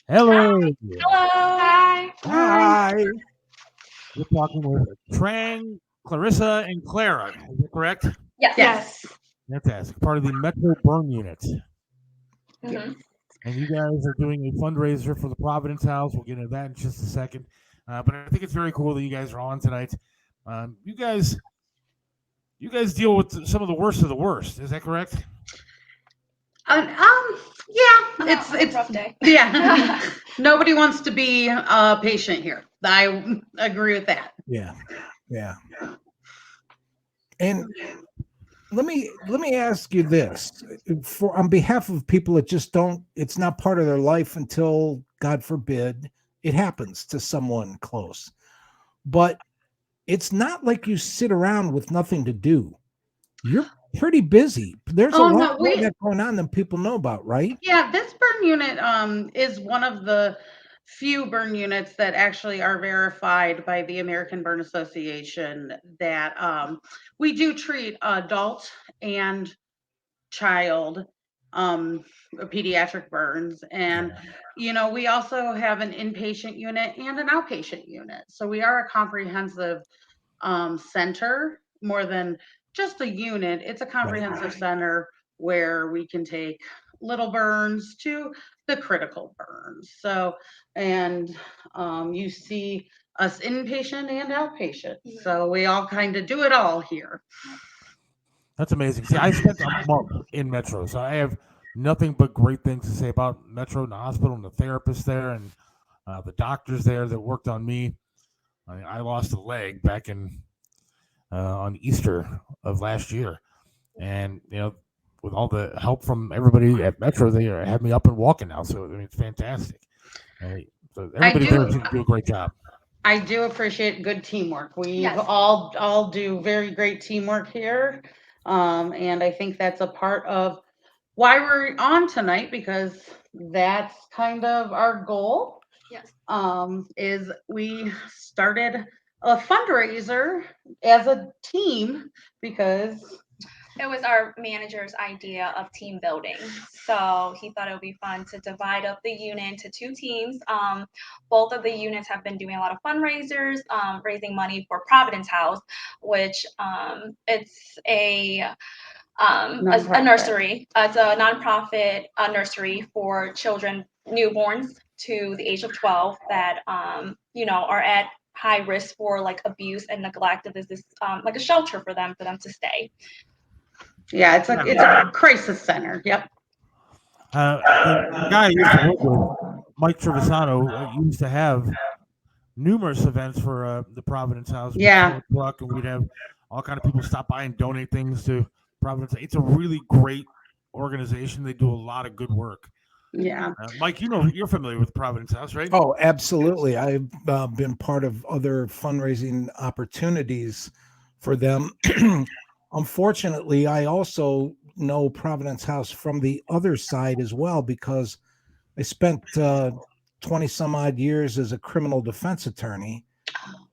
Hello. Hello. Hi. Hi. We're talking with Trang, Clarissa, and Clara. Is that correct? Yes. Yes. Fantastic. Part of the Metro Burn Unit. hmm And you guys are doing a fundraiser for the Providence House. We'll get into that in just a second. But I think it's very cool that you guys are on tonight. You guys deal with some of the worst of the worst. Is that correct? Yeah, It's a rough day. yeah. Nobody wants to be a patient here. I agree with that. Yeah. Yeah. And let me ask you this for on behalf of people that just don't it's not part of their life until God forbid it happens to someone close. But it's not like you sit around with nothing to do. You're pretty busy. There's a Oh lot no, more that going on than people know about, right? yeah, this burn unit is one of the few burn units that actually are verified by the American Burn Association that we do treat adult and child pediatric burns, and we also have an inpatient unit and an outpatient unit, so we are a comprehensive center more than just a unit. It's a comprehensive center where we can take little burns to the critical burns. So, and you see us inpatient and outpatient. So we all kind of do it all here. That's amazing. See, I spent a month in Metro, so I have nothing but great things to say about Metro and the hospital and the therapists there and the doctors there that worked on me. I lost a leg back in on Easter of last year, and with all the help from everybody at Metro, they have me up and walking now. So I mean, it's fantastic. Uh, so I everybody there do. seems to do a great job. I do appreciate good teamwork. We Yes. all do very great teamwork here, and I think that's a part of why we're on tonight, because that's kind of our goal. Yes. Is we started a fundraiser as a team because It was our manager's idea of team building. So he thought it would be fun to divide up the unit into two teams. Both of the units have been doing a lot of fundraisers, raising money for Providence House, which it's a nursery. It's a nonprofit nursery for children, newborns to the age of 12 that are at high risk for like abuse and neglect. There's this like a shelter for them to stay. yeah, it's a crisis center. Yep. The guy I used to work with, Mike Trevisano, used to have numerous events for the Providence House. We'd fill Yeah. a truck, and we'd have all kind of people stop by and donate things to Providence. It's a really great organization. They do a lot of good work. Yeah. Mike, you're familiar with Providence House, right? Oh, absolutely. I've been part of other fundraising opportunities for them. Unfortunately, I also know Providence House from the other side as well because I spent 20 some odd years as a criminal defense attorney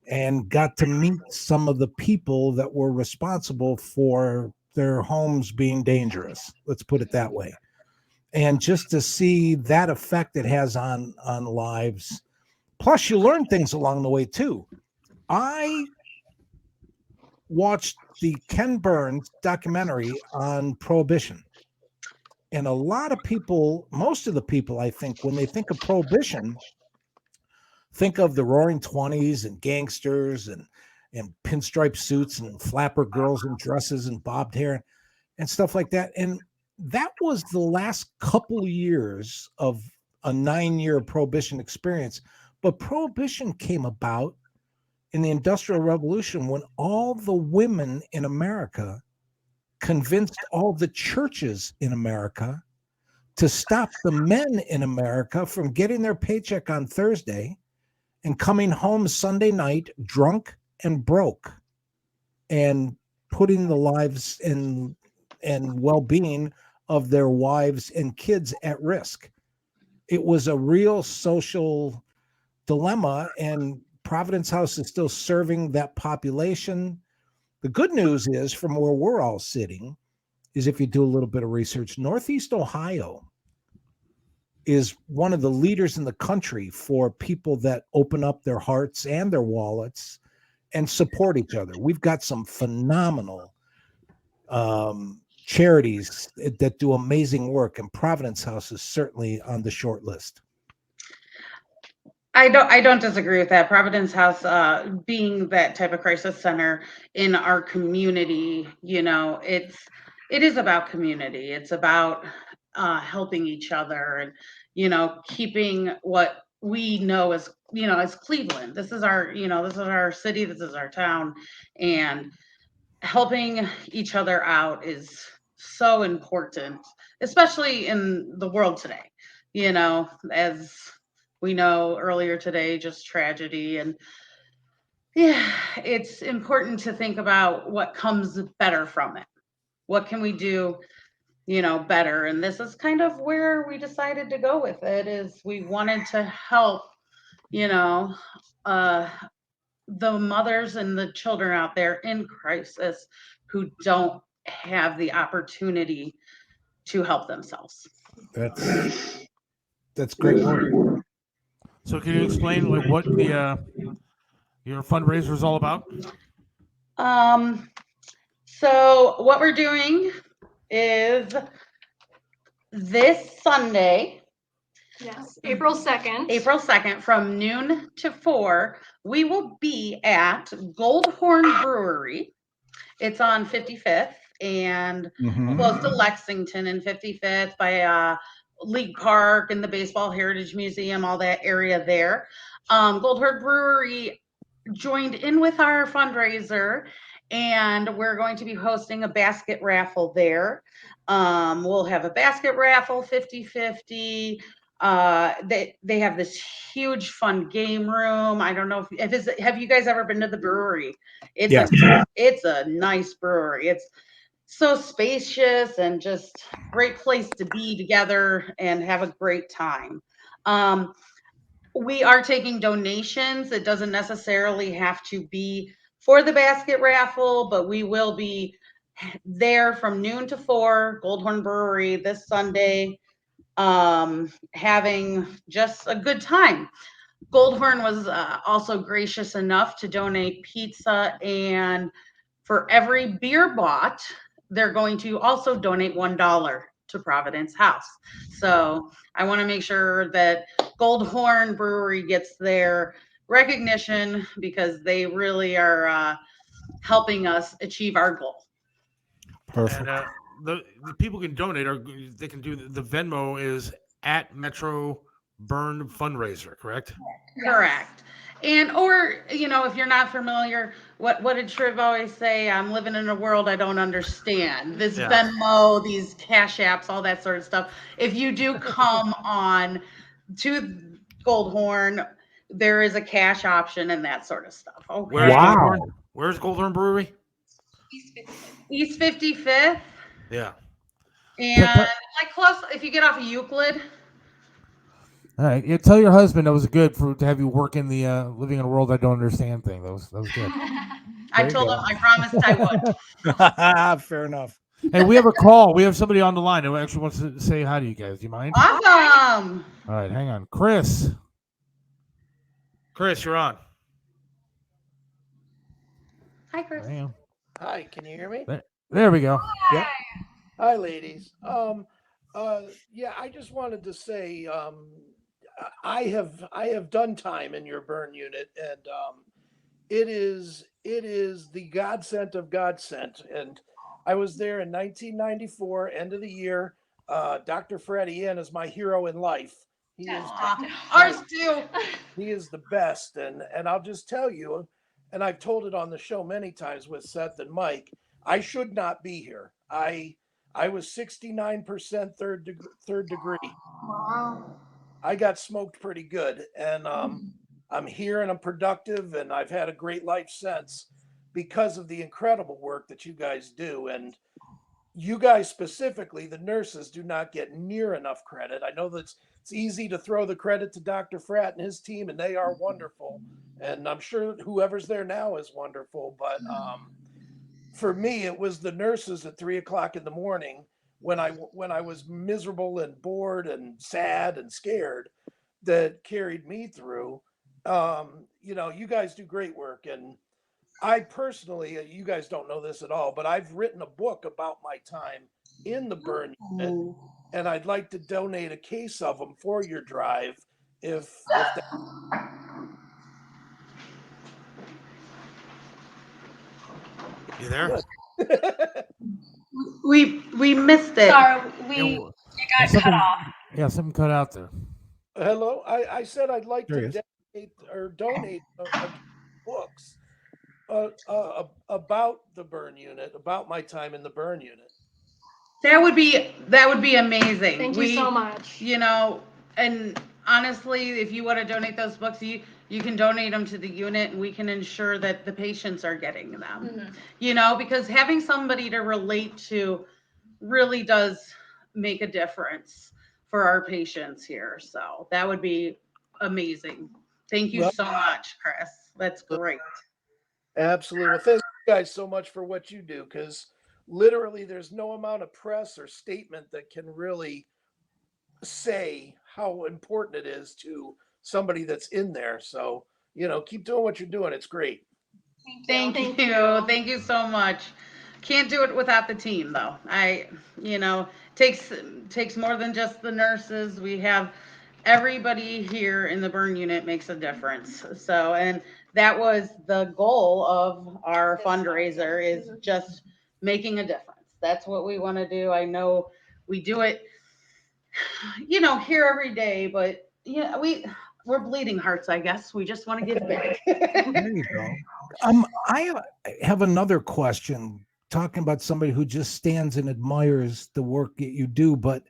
and got to meet some of the people that were responsible for their homes being dangerous. Let's put it that way. And just to see that effect it has on lives. Plus, you learn things along the way too. I watched the Ken Burns documentary on prohibition. And a lot of people, most of the people, I think, when they think of prohibition, think of the Roaring Twenties and gangsters and pinstripe suits and flapper girls in dresses and bobbed hair and stuff like that. And that was the last couple years of a 9-year prohibition experience. But prohibition came about in the Industrial Revolution when all the women in America convinced all the churches in America to stop the men in America from getting their paycheck on Thursday and coming home Sunday night drunk and broke and putting the lives and well-being of their wives and kids at risk. It was a real social dilemma, and Providence House is still serving that population. The good news is, from where we're all sitting, is if you do a little bit of research, Northeast Ohio is one of the leaders in the country for people that open up their hearts and their wallets and support each other. We've got some phenomenal charities that do amazing work, and Providence House is certainly on the short list. I don't disagree with that. Providence House, being that type of crisis center in our community, it is about community. It's about helping each other and, keeping what we know as Cleveland. This is our city, this is our town, and helping each other out is so important, especially in the world today, as we know earlier today, just tragedy. And yeah, it's important to think about what comes better from it. What can we do, better? And this is kind of where we decided to go with it, is we wanted to help, the mothers and the children out there in crisis who don't have the opportunity to help themselves. That's great work. So can you explain like what the your fundraiser is all about? So what we're doing is this Sunday, Yes, April 2nd. from noon to 4, we will be at Goldhorn Brewery. It's on 55th and close to Lexington and 55th by League Park and the Baseball Heritage Museum, all that area there. Goldhorn Brewery joined in with our fundraiser, and we're going to be hosting a basket raffle there. We'll have a basket raffle, 50-50. They have this huge fun game room. I don't know have you guys ever been to the brewery? It's a nice brewery. It's so spacious and just great place to be together and have a great time. We are taking donations. It doesn't necessarily have to be for the basket raffle, but we will be there from noon to 4, Goldhorn Brewery this Sunday, having just a good time. Goldhorn was also gracious enough to donate pizza, and for every beer bought, they're going to also donate $1 to Providence House. So I want to make sure that Goldhorn Brewery gets their recognition, because they really are helping us achieve our goal. Perfect. And the people can donate, or they can do the Venmo is at Metro Burn Fundraiser, correct? Correct. And or if you're not familiar, what did Triv always say? I'm living in a world I don't understand. This Venmo, these Cash Apps, all that sort of stuff. If you do come on to Goldhorn, there is a cash option and that sort of stuff. Okay. Where's Goldhorn Brewery? East 55th. Yeah. And like close, if you get off of Euclid. All right. Yeah, tell your husband that was good to have you work in the living in a world I don't understand thing. That was good. I told him I promised I would. Fair enough. Hey, we have a call. We have somebody on the line who actually wants to say hi to you guys. Do you mind? Awesome. All right, hang on. Chris, you're on. Hi, Chris. Damn. Hi, can you hear me? There we go. Hi. Yep. Hi, ladies. Yeah, I just wanted to say I have done time in your burn unit, and it is the godsend of godsend. And I was there in 1994, end of the year. Dr. Freddie Inn is my hero in life. He is ours too. He is the best, and I'll just tell you, and I've told it on the show many times with Seth and Mike, I should not be here. I was 69% third degree. Wow. I got smoked pretty good, and I'm here and I'm productive, and I've had a great life since because of the incredible work that you guys do. And you guys specifically, the nurses, do not get near enough credit. I know that it's easy to throw the credit to Dr. Fratt and his team, and they are wonderful. And I'm sure whoever's there now is wonderful. But for me, it was the nurses at 3 o'clock in the morning when I was miserable and bored and sad and scared that carried me through. You know, you guys do great work, and I personally, you guys don't know this at all, but I've written a book about my time in the burn unit, and I'd like to donate a case of them for your drive if that. You there? We missed it. Sorry, Yeah, you got cut something, off. yeah, something cut out there. Hello, I said I'd like There he to is. donate books about the burn unit, about my time in the burn unit. That would be amazing. Thank you so much. You know, and honestly, if you want to donate those books, you can donate them to the unit, and we can ensure that the patients are getting them. Mhm. You know, because having somebody to relate to really does make a difference for our patients here. So that would be amazing. Thank you Well- so much, Chris. That's great. Absolutely. Well, thank you guys so much for what you do, because literally there's no amount of press or statement that can really say how important it is to somebody that's in there. So, you know, keep doing what you're doing. It's great. Thank Thank you. you. Thank you so much. Can't do it without the team though. You know, takes more than just the nurses. We have everybody here in the burn unit makes a difference. So, and that was the goal of our fundraiser is just making a difference. That's what we want to do. I know we do it, you know, here every day, but yeah, we're bleeding hearts, I guess. We just want to give back. There you go. I have another question talking about somebody who just stands and admires the work that you do, but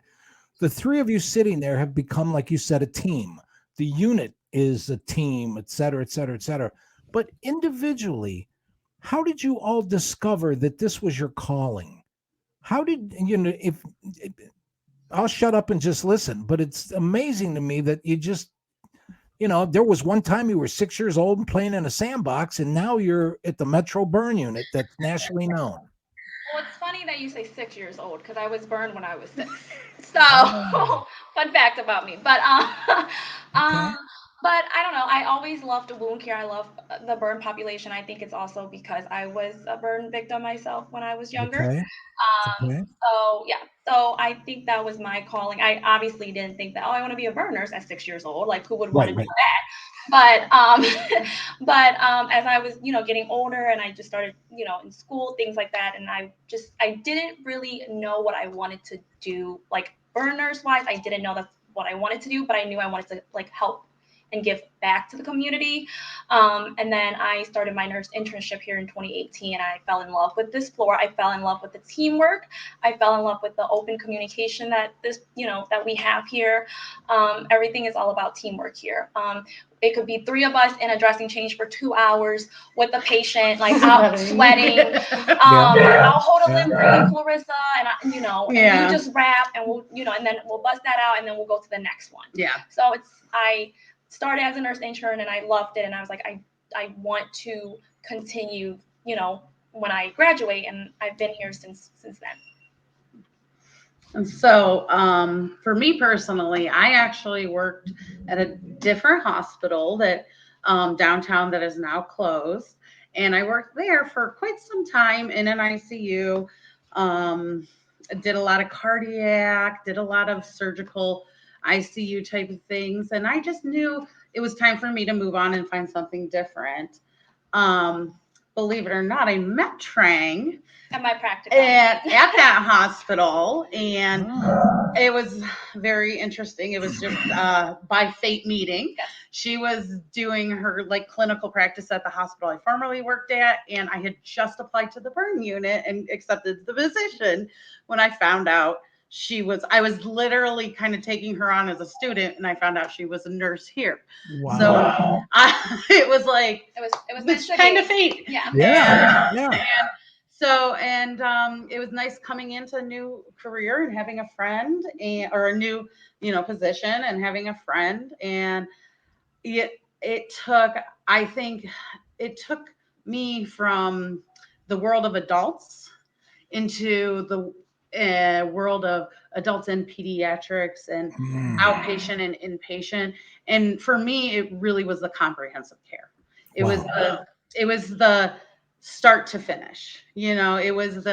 the three of you sitting there have become, like you said, a team. The unit is a team, et cetera, et cetera, et cetera. But individually, how did you all discover that this was your calling? How did you know if I'll shut up and just listen, but it's amazing to me that you just, you know, there was one time you were 6 years old and playing in a sandbox, and now you're at the Metro Burn Unit that's nationally known. Well, it's funny that you say 6 years old because I was burned when I was 6. So, Oh. fun fact about me. But Okay. but I don't know. I always loved wound care. I love the burn population. I think it's also because I was a burn victim myself when I was younger. Okay. Okay. So yeah. So I think that was my calling. I obviously didn't think that, oh, I want to be a burn nurse at 6 years old. Like, who would want Right, to right. do that? But as I was, getting older and I just started, in school, things like that, and I didn't really know what I wanted to do, like burn nurse wise. I didn't know that's what I wanted to do, but I knew I wanted to like help and give back to the community. And then I started my nurse internship here in 2018, and I fell in love with this floor. I fell in love with the teamwork. I fell in love with the open communication that that we have here. Everything is all about teamwork here. It could be 3 of us in a dressing change for 2 hours with the patient, like out sweating. I'll hold a limb for you, Clarissa, and and you just wrap, and we'll, and then we'll bust that out, and then we'll go to the next one. Yeah. So I started as a nurse intern, and I loved it, and I was like, I want to continue, when I graduate, and I've been here since then. And so, for me personally, I actually worked at a different hospital that downtown that is now closed, and I worked there for quite some time in an ICU. Did a lot of cardiac, did a lot of surgical ICU type of things, and I just knew it was time for me to move on and find something different. Believe it or not, I met Trang At my practical. at that hospital, and it was very interesting. It was just by fate meeting. Yes. She was doing her like clinical practice at the hospital I formerly worked at, and I had just applied to the burn unit and accepted the position when I found out I was literally kind of taking her on as a student, and I found out she was a nurse here. Wow. So it was like, It was meant it's to kind be. of fate. Yeah. Yeah. Yeah. It was nice coming into a new career and having a friend or a new, position and having a friend. And I think it took me from the world of adults into world of adults and pediatrics and Mm. outpatient and inpatient. And for me, it really was the comprehensive care. It was the start to finish. It was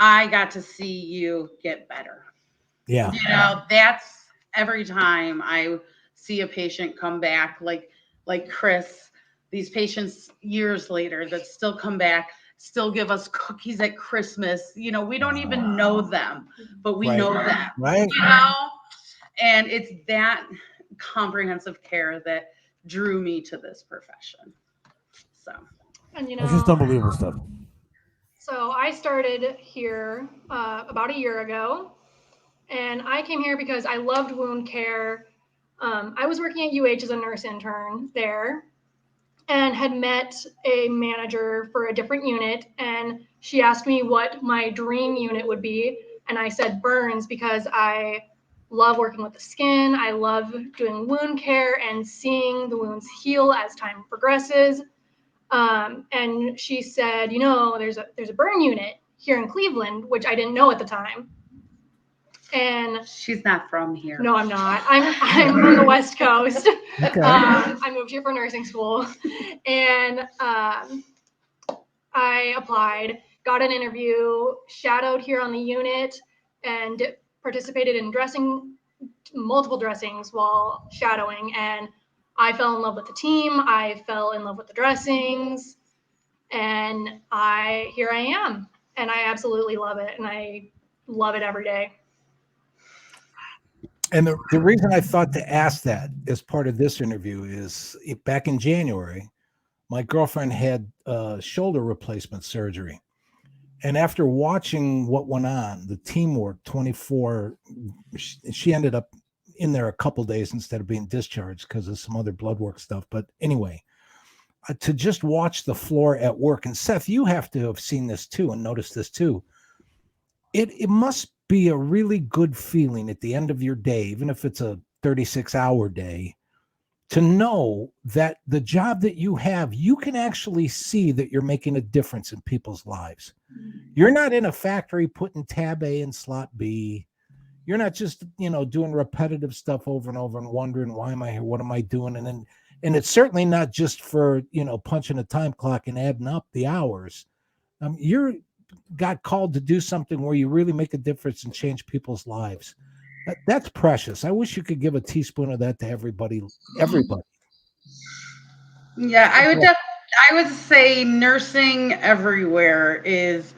I got to see you get better. Yeah. That's every time I see a patient come back, like Chris, these patients years later that still come back, still give us cookies at Christmas. We don't even know them, but we Right. know them, Right. and it's that comprehensive care that drew me to this profession. So, And It's just unbelievable stuff. so I started here about a year ago, and I came here because I loved wound care. I was working at UH as a nurse intern there, and had met a manager for a different unit, and she asked me what my dream unit would be, and I said burns because I love working with the skin. I love doing wound care and seeing the wounds heal as time progresses. And she said, there's a burn unit here in Cleveland, which I didn't know at the time. And she's not from here. no, I'm not. I'm from the West Coast. Okay. I moved here for nursing school, and I applied, got an interview, shadowed here on the unit, and participated in multiple dressings while shadowing. And I fell in love with the team. I fell in love with the dressings, and here I am, and I absolutely love it, and I love it every day. And the reason I thought to ask that as part of this interview is back in January, my girlfriend had shoulder replacement surgery. And after watching what went on, the teamwork 24, she ended up in there a couple days instead of being discharged because of some other blood work stuff. But anyway, to just watch the floor at work, and Seth, you have to have seen this too and noticed this too. It must be a really good feeling at the end of your day, even if it's a 36-hour day, to know that the job that you have, you can actually see that you're making a difference in people's lives. You're not in a factory putting tab A in slot B. You're not just, doing repetitive stuff over and over and wondering, why am I here? What am I doing? And it's certainly not just for, punching a time clock and adding up the hours. You're got called to do something where you really make a difference and change people's lives. That's precious. I wish you could give a teaspoon of that to everybody. Yeah, I would say nursing everywhere is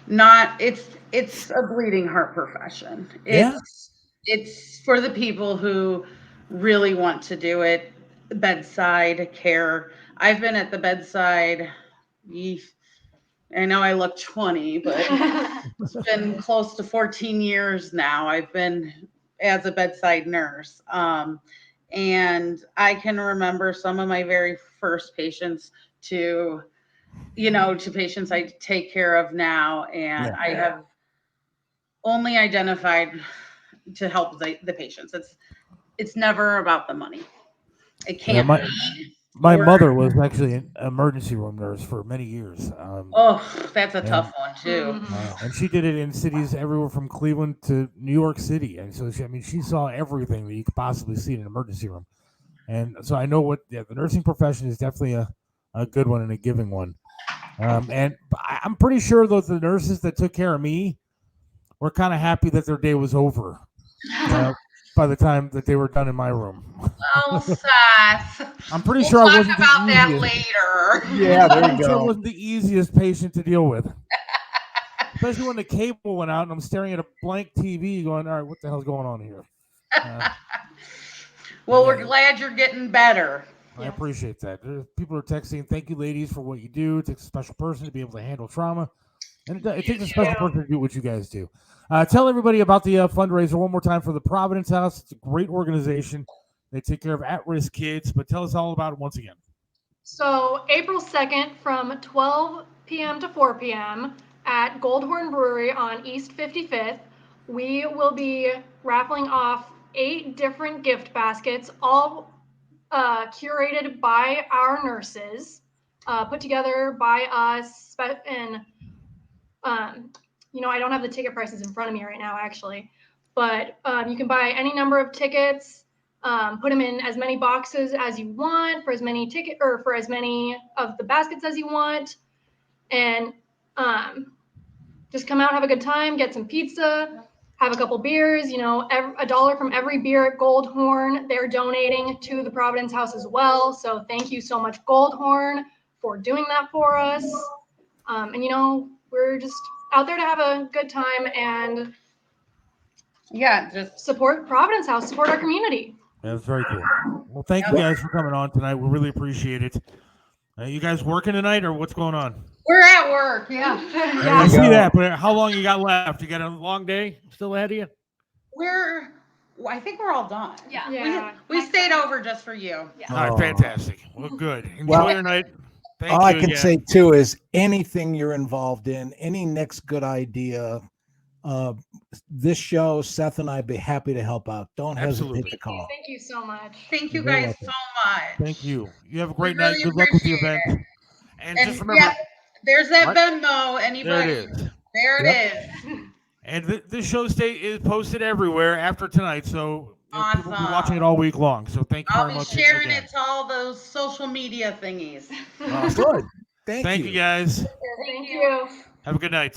not, it's a bleeding heart profession. It's for the people who really want to do it. Bedside care. I've been at the bedside. I know I look 20, but it's been close to 14 years now. I've been as a bedside nurse. And I can remember some of my very first patients to patients I take care of now. And I have only identified to help the patients. It's never about the money. It can't be. My mother was actually an emergency room nurse for many years. That's a tough one too. And she did it in cities everywhere from Cleveland to New York City. And so, she saw everything that you could possibly see in an emergency room. And so I know the nursing profession is definitely a good one and a giving one. And I'm pretty sure those the nurses that took care of me were kind of happy that their day was over. By the time that they were done in my room. Oh, Seth. I'm pretty sure I wasn't about that later. Yeah, there you I'm go. sure I wasn't the easiest patient to deal with. Especially when the cable went out and I'm staring at a blank TV going, all right, what the hell's going on here? Well, we're glad you're getting better. I appreciate that. People are texting, thank you, ladies, for what you do. It takes a special person to be able to handle trauma. And it takes a special person to do what you guys do. Tell everybody about the fundraiser one more time for the Providence House. It's a great organization. They take care of at-risk kids, but tell us all about it once again. So April 2nd from 12 p.m. to 4 p.m. at Goldhorn Brewery on East 55th, we will be raffling off 8 different gift baskets, all curated by our nurses, put together by us, and I don't have the ticket prices in front of me right now, actually, but you can buy any number of tickets, put them in as many boxes as you want for as many for as many of the baskets as you want, and just come out, have a good time, get some pizza, have a couple beers. $1 from every beer at Goldhorn. They're donating to the Providence House as well. So thank you so much, Goldhorn, for doing that for us. And we're just out there to have a good time and Yeah, just support Providence House, support our community. That's very cool. Well, thank you guys for coming on tonight. We really appreciate it. You guys working tonight or what's going on? we're at work. Yeah. I see that, but how long you got left? You got a long day still ahead of you? I think we're all done. Yeah. Yeah. We stayed over just for you. Yeah. All right, Oh. fantastic. Well, good. Enjoy Well, your night. Thank All you I can again. say too is anything you're involved in, any next good idea, this show, Seth and I'd be happy to help out. Don't Absolutely. hesitate to call. Thank you so much. Thank you You're very guys welcome. so much. Thank you. You have a great really night. Good luck with the appreciate event. And And just remember, yeah, there's that What? Venmo. there Anybody? it is. There it Yep. is. And this show is posted everywhere after tonight, so people will be watching it all week long. So thank you I'll very be much sharing again. it to all those social media thingies. Good. Thank you guys. Thank you. Have a good night.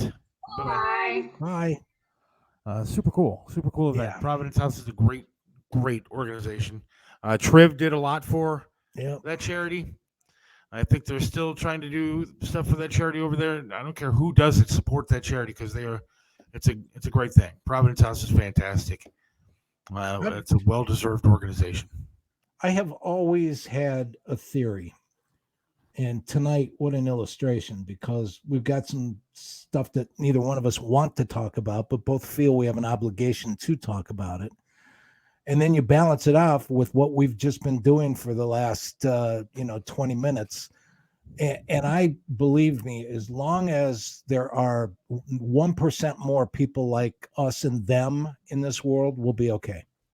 Bye-bye. Bye. Bye. Super cool event. Yeah. Providence House is a great organization. Triv did a lot for Yeah. that charity. I think they're still trying to do stuff for that charity over there. I don't care who does it, support that charity because it's a great thing. Providence House is fantastic. It's a well-deserved organization. I have always had a theory. And tonight, what an illustration, because we've got some stuff that neither one of us want to talk about, but both feel we have an obligation to talk about it. And then you balance it off with what we've just been doing for the last, 20 minutes. And I believe me, as long as there are 1% more people like us and them in this world, we'll be okay.